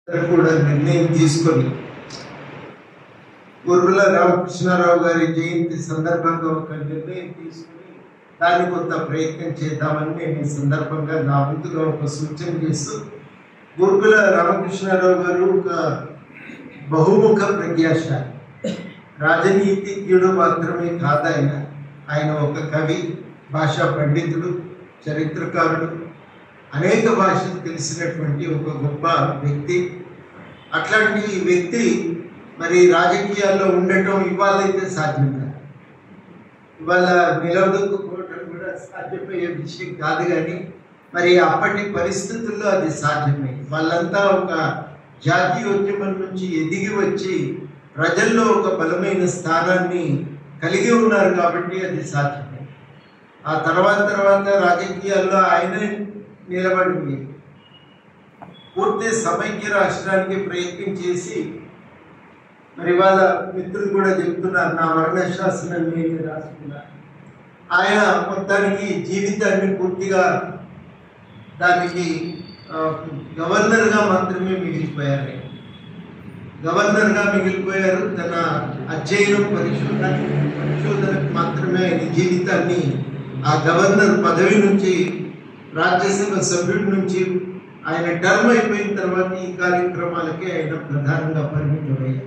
కూడా నిర్ణయం తీసుకొని గురుగుల రామకృష్ణారావు గారి జయంతి సందర్భంగా ఒక నిర్ణయం తీసుకుని దాన్ని కొంత ప్రయత్నం చేద్దామని నేను ఈ సందర్భంగా నా వంతుగా ఒక సూచన చేస్తూ, గురుగుల రామకృష్ణారావు గారు ఒక బహుముఖ ప్రజ్ఞాశాలి, రాజనీతిజ్ఞుడు మాత్రమే కాదు. ఆయన ఒక కవి, భాషా పండితుడు, చరిత్రకారుడు, అనేక భాషలు తెలిసినటువంటి ఒక గొప్ప వ్యక్తి. అట్లాంటి వ్యక్తి మరి రాజకీయాల్లో ఉండటం ఇవాళైతే సాధ్యం కాదు, ఇవాళ నిలదొక్కుకోవటం కూడా సాధ్యమయ్యే విషయం కాదు. కానీ మరి అప్పటి పరిస్థితుల్లో అది సాధ్యమే. వాళ్ళంతా ఒక జాతీయోద్యమం నుంచి ఎదిగి వచ్చి ప్రజల్లో ఒక బలమైన స్థానాన్ని కలిగి ఉన్నారు కాబట్టి అది సాధ్యమే. ఆ తర్వాత రాజకీయాల్లో ఆయన నిలబడి పూర్తి సమైక్య రాష్ట్రానికి ప్రయత్నం చేసి, మరి వాళ్ళ మిత్రులు కూడా చెప్తున్నారు, నా మరణ శాసనం నేను రాసుకున్నా. ఆయన మొత్తానికి జీవితాన్ని పూర్తిగా దానికి గవర్నర్గా మాత్రమే మిగిలిపోయారు. తన అధ్యయనం పరిశోధనకు మాత్రమే ఆయన జీవితాన్ని ఆ గవర్నర్ పదవి నుంచి, రాజ్యసభ సభ్యుడి నుంచి ఆయన టర్మ్ అయిపోయిన తర్వాత ఈ కార్యక్రమాలకే ఆయన ప్రధానంగా పరిమితమయ్యారు.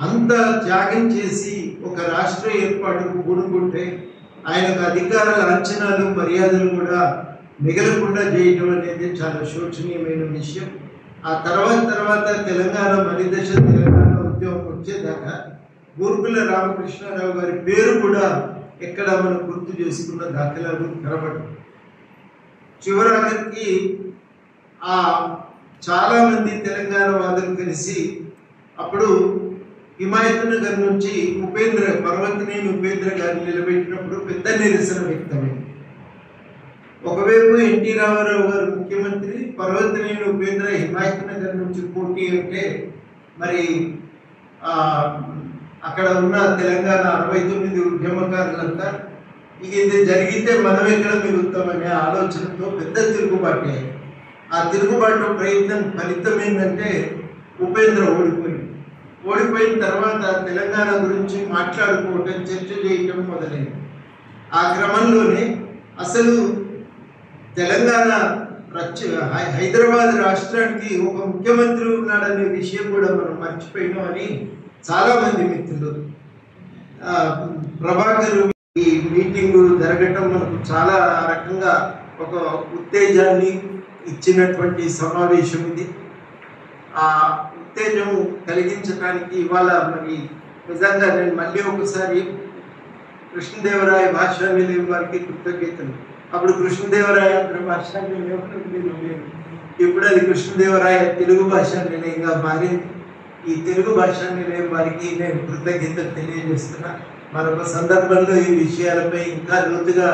అంత త్యాగం చేసి ఒక రాష్ట్ర ఏర్పాటుకు పూనుకుంటే ఆయనకు అధికార లాంఛనాలు, మర్యాదలు కూడా మిగలకుండా చేయడం అనేది చాలా శోచనీయమైన విషయం. ఆ తర్వాత తెలంగాణ మలిదశ తెలంగాణ ఉద్యమం వచ్చేదాకా గురుగుల రామకృష్ణారావు గారి పేరు కూడా ఎక్కడ మనం గుర్తు చేసుకున్న దాఖలాలు కనబడవు. చివరికి చాలా మంది తెలంగాణ వాదులు కలిసి అప్పుడు హిమాయత్ నగర్ నుంచి పర్వతనేని ఉపేంద్ర గారిని నిలబెట్టినప్పుడు పెద్ద నిరసన వ్యక్తమైంది. ఒకవైపు ఎన్టీ రామారావు గారు ముఖ్యమంత్రి, పర్వతనేని ఉపేంద్ర హిమాయత్ నగర్ నుంచి పోటీ అంటే మరి అక్కడ ఉన్న తెలంగాణ 69 ఉద్యమకారులంతా ఇది జరిగితే మనం ఎక్కడ మిగులుతామనే ఆలోచనతో పెద్ద తిరుగుబాటు అయ్యాయి. ఆ తిరుగుబాటు ప్రయత్నం ఫలితం ఏంటంటే ఉపేంద్ర ఓడిపోయిన తర్వాత తెలంగాణ గురించి మాట్లాడుకోవటం, చర్చ చేయటం మొదలైంది. ఆ క్రమంలోనే అసలు తెలంగాణ హైదరాబాద్ రాష్ట్రానికి ఒక ముఖ్యమంత్రి ఉన్నాడనే విషయం కూడా మనం మర్చిపోయినామని చాలామంది మిత్రులు, ప్రభాకర్ ఈ మీటింగు జరగటం మనకు చాలా రకంగా ఒక ఉత్తేజాన్ని ఇచ్చినటువంటి సమావేశం ఇది. ఆ ఉత్తేజం కలిగించడానికి ఇవాళ మరి నిజంగా నేను మళ్ళీ ఒకసారి కృష్ణదేవరాయ భాషా నిలయం వారికి కృతజ్ఞతలు. అప్పుడు కృష్ణదేవరాయ భాషా నిలయం, ఇప్పుడు అది కృష్ణదేవరాయ తెలుగు భాషా నిలయంగా మారింది. ఈ తెలుగు భాషా నిలయం వారికి నేను కృతజ్ఞతలు తెలియజేస్తున్నా. మరొక సందర్భంలో ఈ విషయాలపై ఇంకా లోతుగా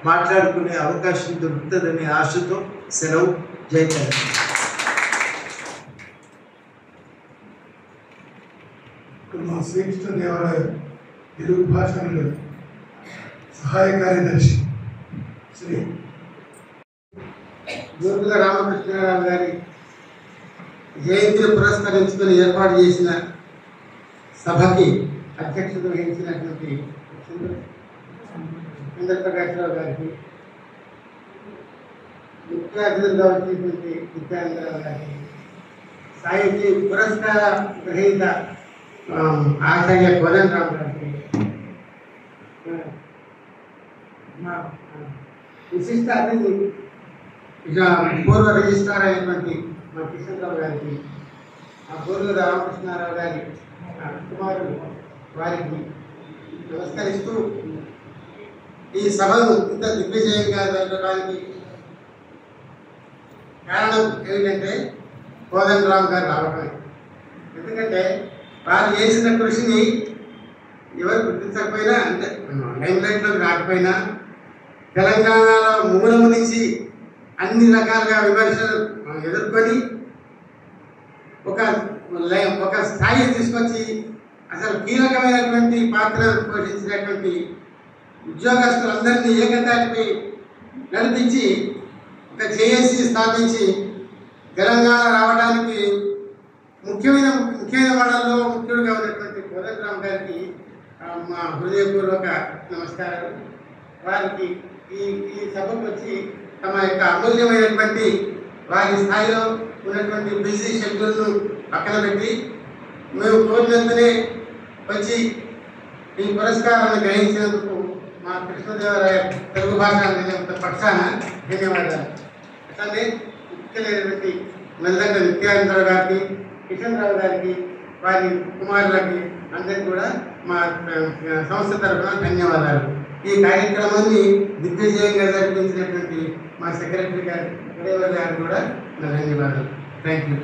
మాట్లాడుకునే అవకాశం దొరుకుతుందనే ఆశతో సెలవు. జై తెలంగాణ. మా శ్రీకృష్ణదేవరాయ తెలుగు భాషా నిలయం సహాయ కార్యదర్శి శ్రీ గురుగుల రామకృష్ణారావు గారి జయంతిని పురస్కరించుకొని ఏర్పాటు చేసిన సభకి అధ్యక్షత వహించినటువంటి చంద్రప్రకాశ్రావు గారికి, ముఖ్య అతిథులుగా వచ్చినటువంటి నిత్యానందరావు గారికి, సాహిత్య పురస్కార గ్రహీత ఆచార్య కోదండరావు గారికి, విశిష్ట అతిథి పూర్వ రిజిస్ట్రార్ అయినటువంటి మా కిషన్రావు గారికి, గురుగుల రామకృష్ణారావు గారి కుమారుడు వారికి నమస్కరిస్తూ, ఈ సభను ఇంత దిగ్విజయంగా జరగడానికి కారణం ఏమిటంటే కోదండరావు గారు రావడమే. ఎందుకంటే వారు చేసిన కృషిని ఎవరు గుర్తించకపోయినా, అంటే లైమ్ లైట్లోకి రాకపోయినా, తెలంగాణలో మూలము నుంచి అన్ని రకాలుగా విమర్శలు ఎదుర్కొని ఒక స్థాయి తీసుకొచ్చి అసలు కీలకమైనటువంటి పాత్ర పోషించినటువంటి ఉద్యోగస్తులందరినీ ఏకతాటిపై నడిపించి ఒక జేఏసీ స్థాపించి తెలంగాణ రావడానికి ముఖ్యమైన వాళ్ళలో ముఖ్యుడిగా ఉన్నటువంటి కోదండరామ్ గారికి మా హృదయపూర్వక నమస్కారాలు. వారికి ఈ సభకు వచ్చి తమ యొక్క అమూల్యమైనటువంటి వారి స్థాయిలో ఉన్నటువంటి బిజీ షెడ్యూల్ను పక్కన పెట్టి మేము కోరినంతనే వచ్చి ఈ పురస్కారాన్ని గ్రహించినందుకు మా కృష్ణదేవరాయ తెలుగు భాషా పక్షాన ధన్యవాదాలు. అట్లానే ముఖ్యమైనటువంటి మెల్లగ నిత్యానందరావు గారికి, కిషన్ రావు గారికి, వారి కుమారులకి అందరికీ కూడా మా సంస్థ తరఫున ధన్యవాదాలు. ఈ కార్యక్రమాన్ని దిగ్విజయంగా జరిపించినటువంటి మా సెక్రటరీ గారు ఉదయవర్ గారు కూడా నా ధన్యవాదాలు. Thank you.